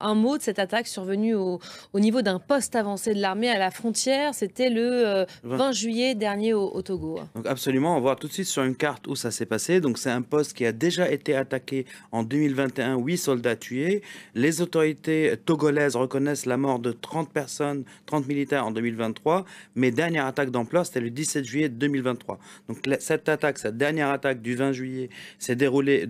un mot de cette attaque survenue au niveau d'un poste avancé de l'armée à la frontière. C'était le 20 juillet dernier au Togo. Donc absolument, on voit tout de suite sur une carte où ça s'est passé. Donc c'est un poste qui a déjà été attaqué en 2021, 8 soldats tués. Les autorités togolaises reconnaissent la mort de 30 personnes, 30 militaires en 2023, mais dernière attaque d'ampleur, c'était le 17 juillet 2023. Donc cette dernière attaque du 20 juillet s'est déroulée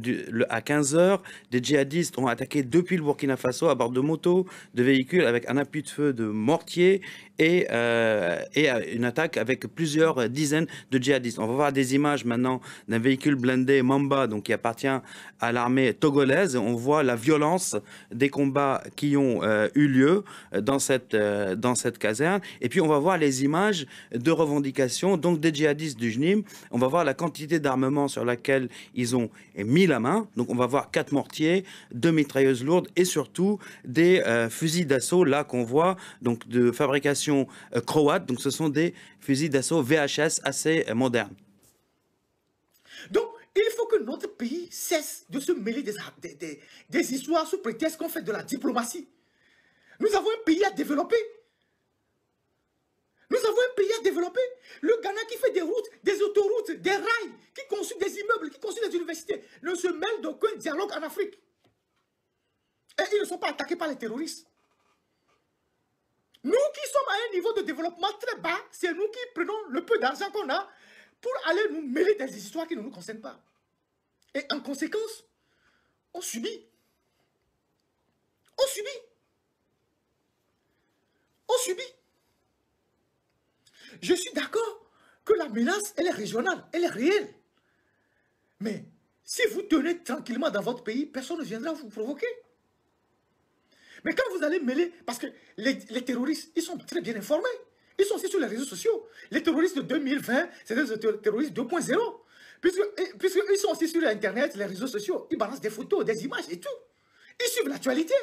à 15 heures. Des djihadistes ont attaqué depuis le Burkina Faso à bord de motos, de véhicules avec un appui de feu de mortier et une attaque avec plusieurs dizaines de djihadistes. On va voir des images maintenant d'un véhicule blindé Mamba, donc qui appartient à l'armée togolaise. On voit la violence des combats qui ont eu lieu dans cette caserne. Et puis on va voir les images de revendication, donc des djihadistes du JNIM. On va voir la quantité d'armement sur laquelle ils ont mis la main. Donc on va voir 4 mortiers, 2 mitrailleuses lourdes et surtout des fusils d'assaut là qu'on voit, donc de fabrication croate. Donc ce sont des fusils d'assaut VHS assez modernes. Donc, il faut que notre pays cesse de se mêler des histoires sous prétexte qu'on fait de la diplomatie. Nous avons un pays à développer. Nous avons un pays à développer. Le Ghana qui fait des routes, des autoroutes, des rails, qui construit des immeubles, qui construit des universités, ne se mêle d'aucun dialogue en Afrique. Et ils ne sont pas attaqués par les terroristes. Nous qui sommes à un niveau de développement très bas, c'est nous qui prenons le peu d'argent qu'on a pour aller nous mêler des histoires qui ne nous concernent pas. Et en conséquence, on subit. On subit. On subit. Je suis d'accord que la menace, elle est régionale, elle est réelle. Mais si vous tenez tranquillement dans votre pays, personne ne viendra vous provoquer. Mais quand vous allez mêler, parce que les terroristes, ils sont très bien informés. Ils sont aussi sur les réseaux sociaux. Les terroristes de 2020, c'est des terroristes 2.0. Puisqu'ils sont aussi sur Internet, les réseaux sociaux. Ils balancent des photos, des images et tout. Ils suivent l'actualité.